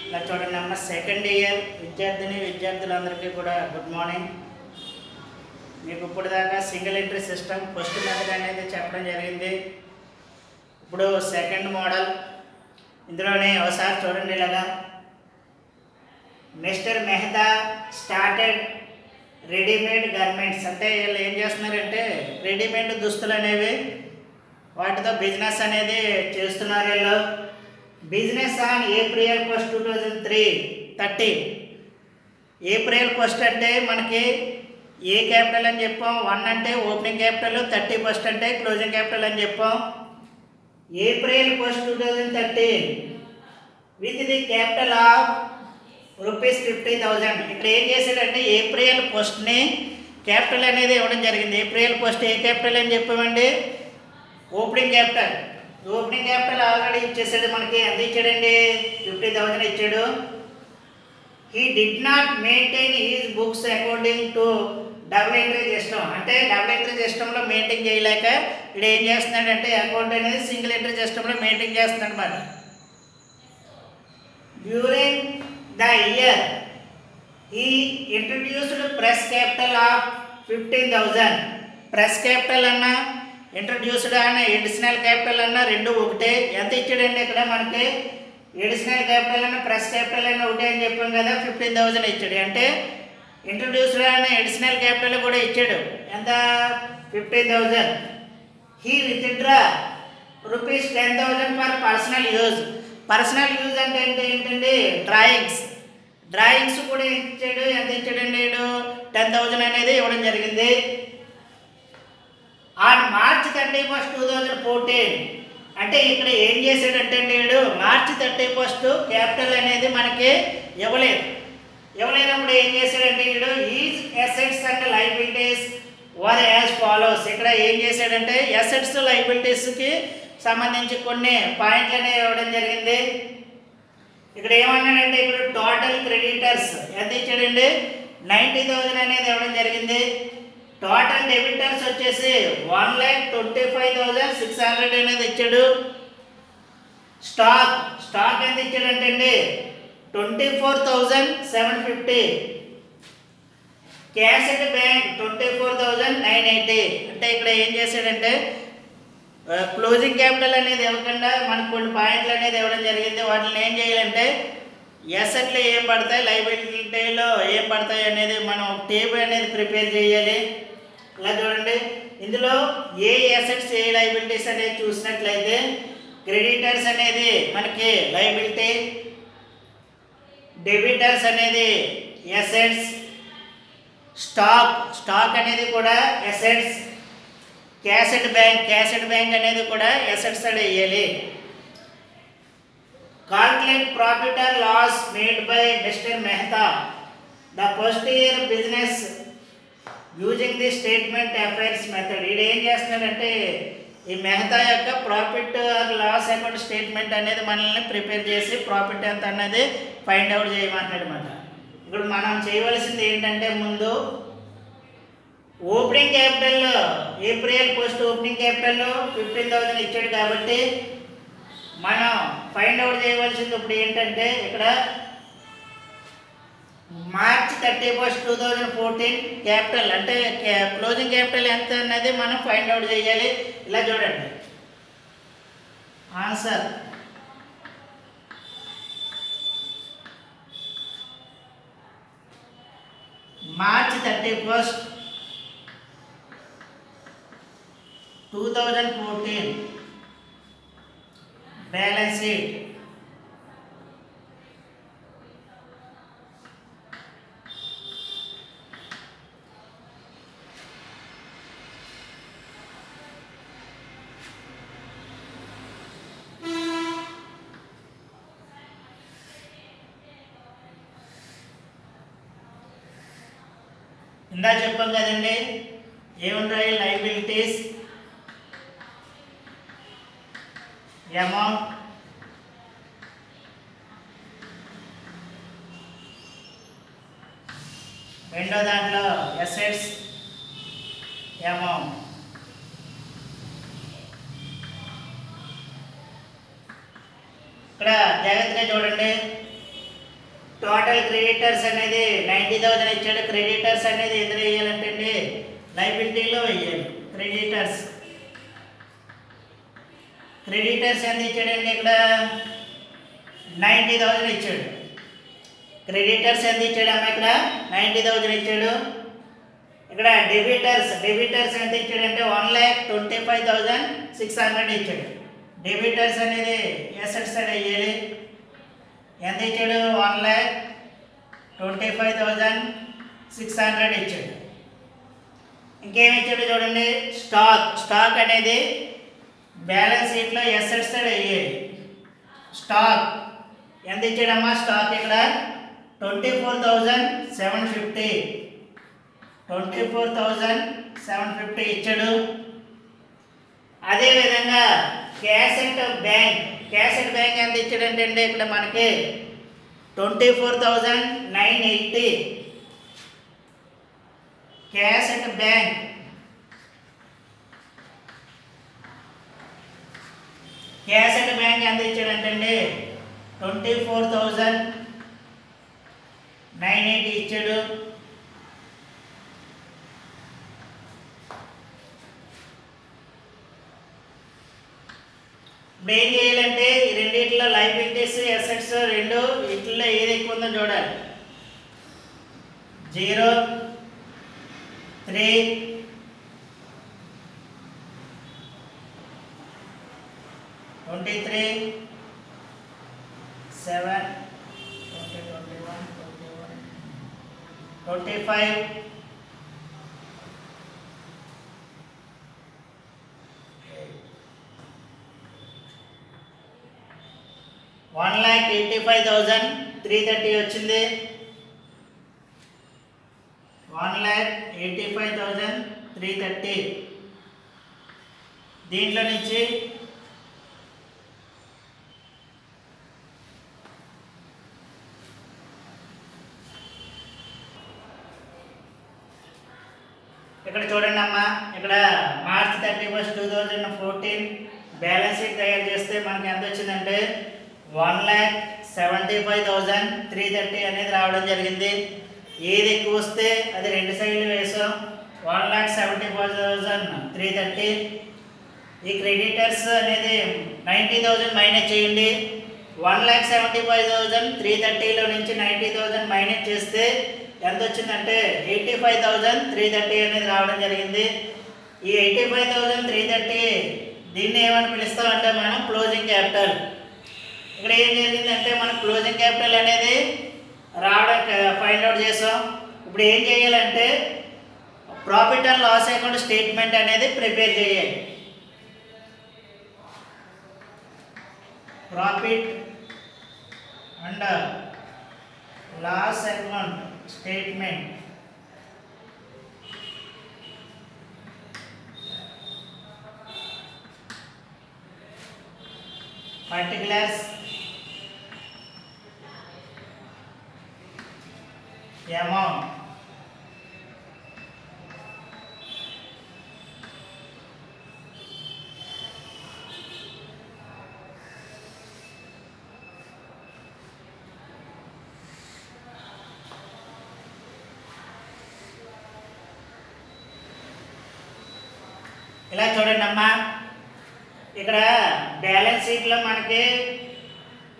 ఇలా చూడండి అమ్మ, సెకండ్ ఇయర్ విద్యార్థులందరికీ కూడా గుడ్ మార్నింగ్. మీకు ఇప్పుడు దాకా single entry system first method అనేది చెప్పడం జరిగింది. ఇప్పుడు సెకండ్ మోడల్, ఇందులోనే ఒకసారి చూడండి. ఇలాగా mister Mehta started readymade garments, అంటే వీళ్ళు ఏం చేస్తున్నారంటే రెడీమేడ్ దుస్తులు అనేవి వాటితో బిజినెస్ అనేది చేస్తున్నారు. వీళ్ళు బిజినెస్ ఆన్ ఏప్రిల్ 1, 2003 ఏప్రిల్ 1 అంటే మనకి ఏ క్యాపిటల్ అని చెప్పాం, 1 అంటే ఓపెనింగ్ క్యాపిటల్, 30 అంటే క్లోజింగ్ క్యాపిటల్ అని చెప్పాం. April 1, 2013 with the capital of ₹50,000. ఇక్కడ ఏం చేశాడంటే ఏప్రిల్ 1ని క్యాపిటల్ అనేది ఇవ్వడం జరిగింది. ఏప్రిల్ 1 ఏ క్యాపిటల్ అని చెప్పామండి, opening capital. Opening capital already ఇచ్చేసాడు. మనకి ఎంత ఇచ్చాడండి, 50,000 ఇచ్చాడు. He did not maintain his books according to double entry system, అంటే డబుల్ ఎంట్రీ సిస్టంలో మెయింటైన్ చేయలేక ఇక్కడ ఏం చేస్తున్నాడంటే అకౌంట్ అనేది సింగిల్ ఎంట్రీ సిస్టంలో మెయింటైన్ చేస్తున్నాడు అన్నమాట. During the year he introduced press capital of 15,000. Press capital అన్నా ఇంట్రడ్యూస్డ్ అన్న ఎడిషనల్ క్యాపిటల్ అన్న రెండు ఒకటే. ఎంత ఇచ్చాడండి ఇక్కడ మనకి, ఎడిషనల్ క్యాపిటల్ అన్న ప్రెస్ క్యాపిటల్ అన్న ఒకటే అని చెప్పాం కదా, 15,000 ఇచ్చాడు. అంటే ఇంట్రడ్యూస్డ్ అన్న ఎడిషనల్ క్యాపిటల్ కూడా ఇచ్చాడు. ఎంత, 15,000. He withdraw ₹10,000 for personal use. Personal use అంటే ఏంటండి, డ్రాయింగ్స్ కూడా ఇచ్చాడు. ఎంత ఇచ్చాడండి, 10,000 అనేది ఇవ్వడం జరిగింది. ఆన్ March 31, 2014 అంటే ఇక్కడ ఏం చేశాడంటే వీడు March 31 క్యాపిటల్ అనేది మనకి ఇవ్వలేనప్పుడు ఏం చేశాడంటే వీడు is assets and liabilities were as follows. ఇక్కడ ఏం చేశాడంటే అసెట్స్ లయబిలిటీస్కి సంబంధించి కొన్ని పాయింట్లు అనేవి ఇవ్వడం జరిగింది. ఇక్కడ ఏమన్నాడంటే ఇక్కడ టోటల్ క్రెడిటర్స్ ఎంత ఇచ్చాడండి, 90,000 అనేది ఇవ్వడం జరిగింది. టోటల్ డెబిటర్స్ వచ్చేసి 1,25,600 అనేది ఇచ్చాడు. స్టాక్ ఎంత ఇచ్చాడంటే అండి 24,750. Cash at bank 24,980. అంటే ఇక్కడ ఏం చేశాడంటే క్లోజింగ్ క్యాపిటల్ అనేది ఇవ్వకుండా మనకు కొన్ని పాయింట్లు అనేది ఇవ్వడం జరిగింది. వాటిని ఏం చేయాలంటే ఎసెట్లు ఏం పడతాయి, లైబిలిటీలో ఏం పడతాయి అనేది మనం టేబుల్ అనేది ప్రిపేర్ చేయాలి. ఇలా చూడండి, ఇందులో ఏ ఎసెట్స్ ఏ లైబిలిటీస్ అనేది చూసినట్లయితే క్రెడిటర్స్ అనేది మనకి లైబిలిటీ, డెబిటర్స్ అనేది ఎసెట్స్, స్టాక్ అనేది కూడా ఎసెట్స్, క్యాష్ అట్ బ్యాంక్ అనేది కూడా ఎసెట్స్ అని వేయాలి. Calculate profit or loss made by mister Mehta the first year business using the statement affairs method. ఇది ఏం చేస్తున్నాడంటే ఈ మెహతా యొక్క profit or loss account statement అనేది మనల్ని ప్రిపేర్ చేసి ప్రాఫిట్ ఎంత అన్నది ఫైండ్ అవుట్ చేయమంటున్నాడు అన్నమాట. ఇప్పుడు మనం చేయవలసింది ఏంటంటే ముందు opening capital April 1 opening capital 15,000 ఇచ్చాడు కాబట్టి మనం ఫైండ్ అవుట్ చేయవలసింది ఇప్పుడు ఏంటంటే ఇక్కడ March 31, 2014 క్యాపిటల్ అంటే క్లోజింగ్ క్యాపిటల్ ఎంత అన్నది మనం ఫైండ్ అవుట్ చేయాలి. ఇలా చూడండి ఆన్సర్, March 31, 2014 బ్యాలెన్స్ షీట్. ఇందా చెప్పాం కదండి ఏముంటాయి, లైబిలిటీస్, అమౌంట్, రెండో దాంట్లో అసెట్స్, అమౌంట్. ఇక్కడ జాగ్రత్తగా చూడండి. టోటల్ క్రెడిటర్స్ అనేది 90,000 ఇచ్చాడు. క్రెడిటర్స్ అనేది ఎందులో వేయాలంటే అండి లైబిలిటీలో వేయాలి. క్రెడిటర్స్ ఎంత ఇచ్చాడండి ఇక్కడ 90,000 ఇచ్చాడు. క్రెడిటర్స్ ఎంత ఇచ్చాడమ్మా ఇక్కడ 90,000 ఇచ్చాడు. ఇక్కడ డెబిటర్స్ ఎంత ఇచ్చాడంటే 1,25,600 ఇచ్చాడు. డెబిటర్స్ అనేది ఎసెట్ సైడ్ వేయాలి. ఎంత ఇచ్చాడు 1,25,600 ఇచ్చాడు. ఇంకేమి ఇచ్చాడు చూడండి, స్టాక్ అనేది బ్యాలెన్స్ షీట్లో ఎసెట్ సైడ్ వేయాలి. స్టాక్ ఎంత ఇచ్చాడమ్మా స్టాక్ ఇక్కడ 24,750 ఇచ్చాడు. అదేవిధంగా క్యాష్ అండ్ బ్యాంక్ ఎంత ఇచ్చాడంటే అండి ఇక్కడ మనకి 24,980 క్యాష్ అండ్ బ్యాంక్. ఎంత ఇచ్చాడంటే అండి 24,980 ఇచ్చాడు. ఇప్పుడు ఏం చేయాలంటే ఈ రెండిట్లో లైబిలిటీస్ అసెట్స్ రెండు వీటిల్లో ఏది ఎక్కువ ఉందో చూడాలి. 0, 3, 23, 7, 21, 25, 1,85,330 వచ్చింది. 1,85,330 దీంట్లో నుంచి ఇక్కడ చూడండి అమ్మా, ఇక్కడ March 31, 2014 బ్యాలెన్స్ షీట్ తయారు చేస్తే మనకి ఎంత వచ్చిందంటే 1,75,330 అనేది రావడం జరిగింది. ఏది ఎక్కువ వస్తే అది రెండు సైడ్లు వేసాం. 1,75,330. ఈ క్రెడిటర్స్ అనేది 90,000 మైనస్ చేయండి. 1,75,330లో నుంచి 90,000 మైనస్ చేస్తే ఎంత వచ్చిందంటే 85,330 అనేది రావడం జరిగింది. ఈ 85,330 దీన్ని ఏమని పిలుస్తామంటే మనం క్లోజింగ్ క్యాపిటల్. ఇక్కడ ఏం జరిగిందంటే మనం క్లోజింగ్ క్యాపిటల్ అనేది రావడం ఫైండ్ అవుట్ చేసాం. ఇప్పుడు ఏం చేయాలంటే profit and loss account statement అనేది ప్రిపేర్ చేయాలి. Profit and loss account statement particulars amount ఇలా చూడండి అమ్మా, ఇక్కడ బ్యాలెన్స్ షీట్లో మనకి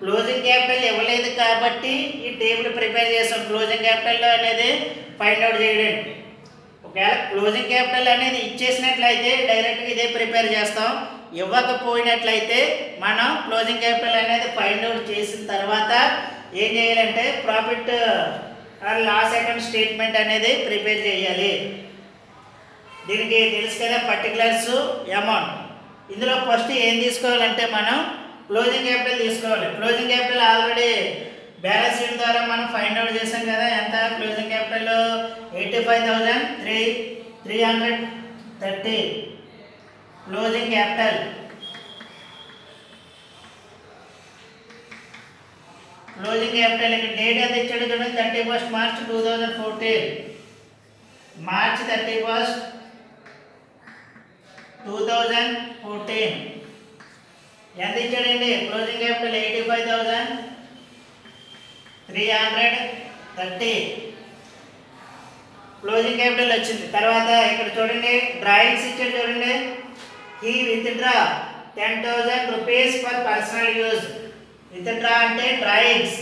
క్లోజింగ్ క్యాపిటల్ ఇవ్వలేదు కాబట్టి ఈ టేబుల్ ప్రిపేర్ చేసాం. క్లోజింగ్ క్యాపిటల్ అనేది ఫైండ్ అవుట్ చేయడానికి. ఒకవేళ క్లోజింగ్ క్యాపిటల్ అనేది ఇచ్చేసినట్లయితే డైరెక్ట్గా ఇదే ప్రిపేర్ చేస్తాం. ఇవ్వకపోయినట్లయితే మనం క్లోజింగ్ క్యాపిటల్ అనేది ఫైండ్ అవుట్ చేసిన తర్వాత ఏం చేయాలంటే profit or loss account statement అనేది ప్రిపేర్ చేయాలి. దీనికి తెలుసు కదా పర్టికులర్స్ అమౌంట్. ఇందులో ఫస్ట్ ఏం తీసుకోవాలంటే మనం క్లోజింగ్ క్యాపిటల్ తీసుకోవాలి. Closing capital already balance sheet ద్వారా మనం ఫైండ్ అవుట్ చేసాం కదా. ఎంత closing capital 85,330 closing capital. Closing capital ఇక్కడ డేట్ ఎంత ఇచ్చాడు చూడండి, 31 March 2014. March 31, 2014 ఎంత ఇచ్చాడండి క్లోజింగ్ క్యాపిటల్ 85,330. 330 క్లోజింగ్ క్యాపిటల్ వచ్చింది. తర్వాత ఇక్కడ చూడండి డ్రాయింగ్స్ ఇచ్చాడు చూడండి. He withdraw 10,000 rupees for personal use. Withdraw అంటే డ్రాయింగ్స్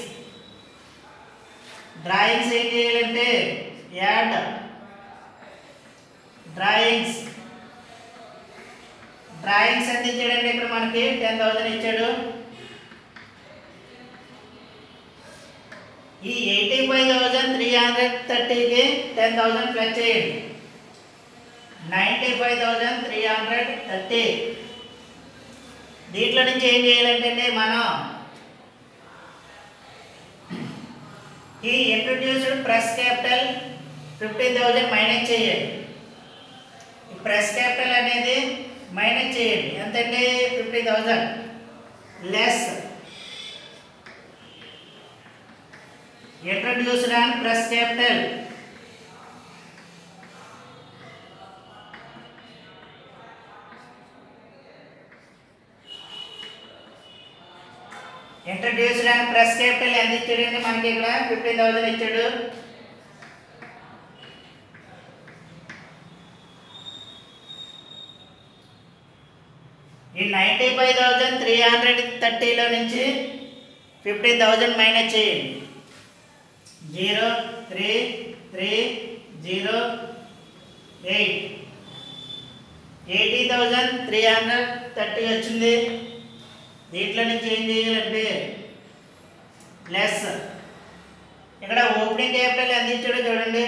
ఏం చేయాలంటే యాడ్ డ్రాయింగ్స్ ఎంత ఇచ్చాడండి ఇక్కడ మనకి 10,000 ఇచ్చాడు. ఈ 85,330కి 10,000 ప్లస్ చేయండి. 95,330. దీంట్లో నుంచి ఏం చేయాలంటే మనం ఈ ఇంట్రొడ్యూస్డ్ ప్రెస్ క్యాపిటల్ 15,000 మైనస్ చేయాలి. ఈ ప్రెస్ క్యాపిటల్ అనేది మైనస్ చేయండి. ఎంతండి 50,000 less introduced and press capital ఎంత ఇచ్చాడండి మనకి ఇక్కడ 15,000 ఇచ్చాడు. ఈ 95,330లో నుంచి 15,000 మైనస్ చేయండి. 0,3,3,0,8 80,330 వచ్చింది. దీంట్లో నుంచి ఏం చేయాలంటే లెస్ ఇక్కడ ఓపెనింగ్ క్యాపిటల్ ఎంత ఇచ్చాడో చూడండి.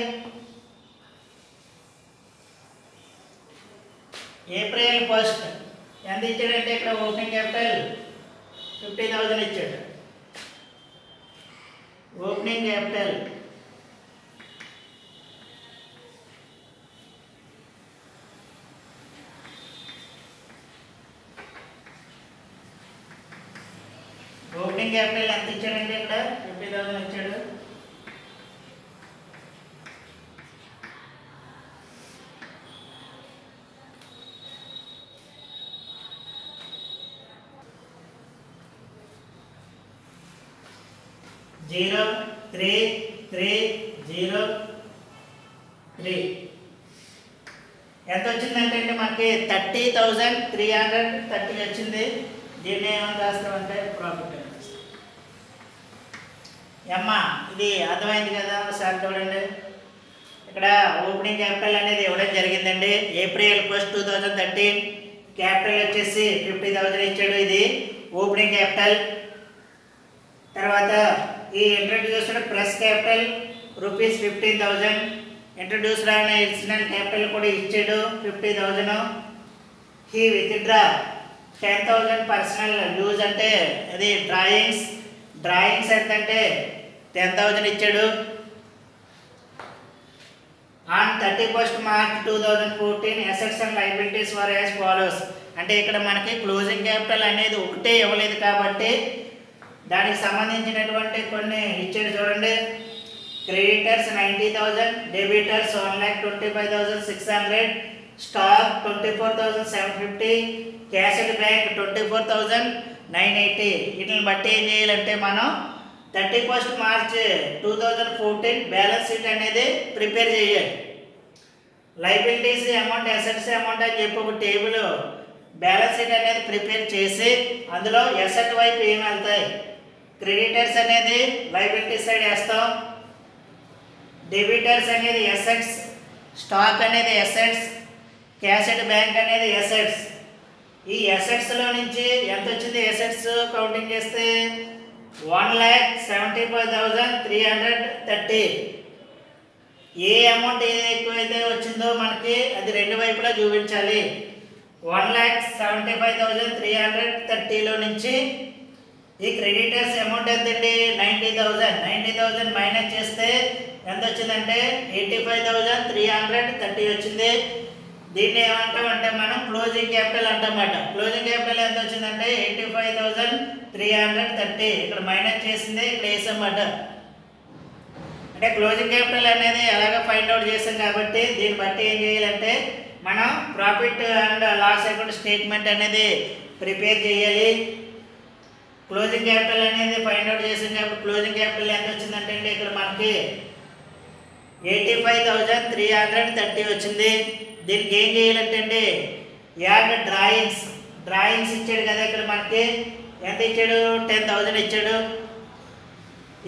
ఏప్రిల్ 1 ఎంత ఇచ్చాడంటే ఇక్కడ ఓపెనింగ్ క్యాపిటల్ 50,000 ఇచ్చాడు. ఓపెనింగ్ క్యాపిటల్ ఎంత ఇచ్చాడంటే ఇక్కడ 50,000 ఇచ్చాడు. జీరో 3,3,0,3 ఎంత వచ్చిందంటే మనకి 30,330 వచ్చింది. దీన్ని ఏమని రాస్తామంటే ప్రాఫిట్ అని రాస్తాం. అమ్మా ఇది అర్థమైంది కదా. ఒకసారి చూడండి ఇక్కడ ఓపెనింగ్ క్యాపిటల్ అనేది ఇవ్వడం జరిగిందండి. ఏప్రిల్ 1, 2013 క్యాపిటల్ వచ్చేసి 50,000 ఇచ్చాడు. ఇది ఓపెనింగ్ క్యాపిటల్. తర్వాత ఈ introduced press capital rupees 15,000. Introduced అనే ఇన్సిడెంట్ క్యాపిటల్ కూడా ఇచ్చాడు 50,000. హీ విత్డ్రా 10,000 పర్సనల్ యూజ్ అంటే అది డ్రాయింగ్స్ ఎంతంటే 10,000 ఇచ్చాడు. On 31 March 2014 assets and liabilities were as follows. అంటే ఇక్కడ మనకి క్లోజింగ్ క్యాపిటల్ అనేది ఒకటే ఇవ్వలేదు కాబట్టి దానికి సంబంధించినటువంటి కొన్ని ఇచ్చాడు చూడండి. Creditors 90,000, debtors 1,25,600, stock 24,750, cash at bank 24,980. వీటిని బట్టి ఏం చేయాలంటే మనం 31 March 2014 బ్యాలెన్స్ షీట్ అనేది ప్రిపేర్ చేయాలి. లైబిలిటీస్ అమౌంట్, అసెట్స్ అమౌంట్ అని చెప్పి ఒక టేబుల్ బ్యాలెన్స్ షీట్ అనేది ప్రిపేర్ చేసి అందులో అసెట్ వైపు ఏమి వెళ్తాయి, క్రెడిటర్స్ అనేది లైబిలిటీస్ సైడ్ వేస్తాం, డెబిటర్స్ అనేది అసెట్స్, స్టాక్ అనేది అసెట్స్, క్యాష్ అట్ బ్యాంక్ అనేది అసెట్స్. ఈ అసెట్స్లో నుంచి ఎంత వచ్చింది అసెట్స్ కౌంటింగ్ చేస్తే 1,75,330. ఏ అమౌంట్ ఏది ఎక్కువైతే వచ్చిందో మనకి అది రెండు వైపులా చూపించాలి. 1,75,330లో నుంచి ఈ క్రెడిటర్స్ అమౌంట్ ఎంతండి 90,000 మైనస్ చేస్తే ఎంత వచ్చిందంటే 85,330 వచ్చింది. దీన్ని ఏమంటాం అంటే మనం క్లోజింగ్ క్యాపిటల్ అంటామన్నమాట. క్లోజింగ్ క్యాపిటల్ ఎంత వచ్చిందంటే 85,330. ఇక్కడ మైనస్ చేసింది ఇక్కడ వేసామన్నమాట. అంటే క్లోజింగ్ క్యాపిటల్ అనేది ఎలాగ ఫైండ్ అవుట్ చేసాం కాబట్టి దీన్ని బట్టి ఏం చేయాలంటే మనం profit and loss account statement అనేది ప్రిపేర్ చేయాలి. క్లోజింగ్ క్యాపిటల్ అనేది ఫైండ్ అవుట్ చేసాం కాబట్టి క్లోజింగ్ క్యాపిటల్ ఎంత వచ్చిందంటే అండి ఇక్కడ మనకి 85,330 వచ్చింది. దీనికి ఏం చేయాలంటే అండి యాడ్ డ్రాయింగ్స్ ఇచ్చాడు కదా ఇక్కడ మనకి ఎంత ఇచ్చాడు 10,000 ఇచ్చాడు.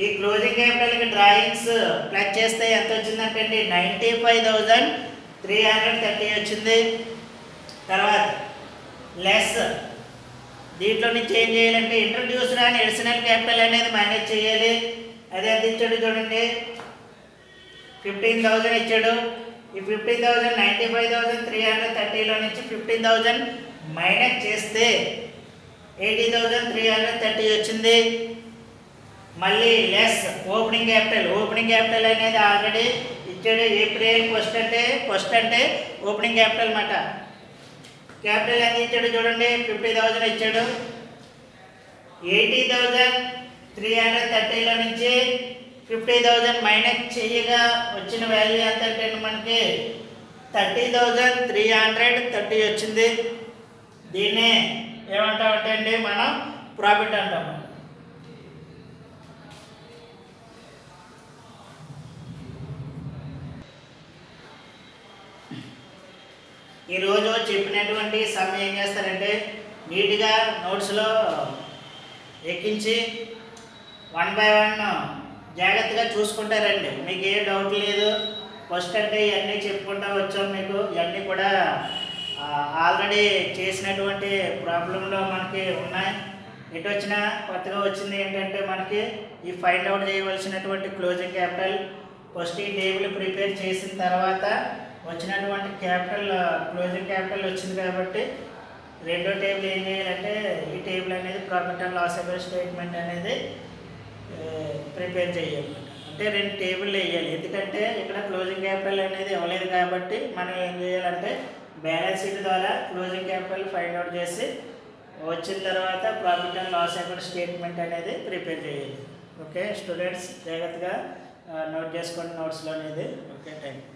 ఈ క్లోజింగ్ క్యాపిటల్కి డ్రాయింగ్స్ ప్లస్ చేస్తే ఎంత వచ్చిందంటే అండి 95,330 వచ్చింది. తర్వాత లెస్ దీంట్లో నుంచి ఏం చేయాలంటే ఇంట్రడ్యూస్డ్ అని ఎడిషనల్ క్యాపిటల్ అనేది మైనస్ చేయాలి. అది ఎంత ఇచ్చాడు చూడండి 15,000 ఇచ్చాడు. ఈ 15,000 95,330లో నుంచి 15,000 మైనస్ చేస్తే 80,330 వచ్చింది. మళ్ళీ లెస్ ఓపెనింగ్ క్యాపిటల్ అనేది ఆల్రెడీ ఇచ్చాడు. ఏప్రిల్ ఫస్ట్ అంటే ఓపెనింగ్ క్యాపిటల్ అన్నమాట. క్యాపిటల్ ఎంత ఇచ్చాడు చూడండి 50,000 ఇచ్చాడు. 80,330లో నుంచి 50,000 మైనస్ చేయగా వచ్చిన వాల్యూ ఎంత అంటే మనకి 30,330 వచ్చింది. దీన్నే ఏమంటామంటే అండి మనం ప్రాఫిట్ అంటాము. ఈరోజు చెప్పినటువంటి సమ్ ఏం చేస్తారంటే నీట్గా నోట్స్లో ఎక్కించి 1 by 1 జాగ్రత్తగా చూసుకుంటారండి. మీకు ఏ డౌట్ లేదు. ఫస్ట్ అంటే ఇవన్నీ చెప్పుకుంటూ వచ్చాం. మీకు ఇవన్నీ కూడా ఆల్రెడీ చేసినటువంటి ప్రాబ్లంలో మనకి ఉన్నాయి. ఎటు వచ్చినా కొత్తగా వచ్చింది ఏంటంటే మనకి ఈ ఫైండ్ అవుట్ చేయవలసినటువంటి క్లోజింగ్ క్యాపిటల్ ఫస్ట్ ఈ టేబుల్ ప్రిపేర్ చేసిన తర్వాత వచ్చినటువంటి క్లోజింగ్ క్యాపిటల్ వచ్చింది కాబట్టి రెండో టేబుల్ ఏం చేయాలంటే ఈ టేబుల్ అనేది profit and loss account statement అనేది ప్రిపేర్ చేయాలి. అంటే 2 టేబుల్ వేయాలి. ఎందుకంటే ఇక్కడ క్లోజింగ్ క్యాపిటల్ అనేది ఇవ్వలేదు కాబట్టి మనం ఏం చేయాలంటే బ్యాలెన్స్ షీట్ ద్వారా క్లోజింగ్ క్యాపిటల్ ఫైండ్ అవుట్ చేసి వచ్చిన తర్వాత profit and loss account statement అనేది ప్రిపేర్ చేయాలి. ఓకే స్టూడెంట్స్ జాగ్రత్తగా నోట్ చేసుకోండి నోట్స్లో అనేది. Okay thank you.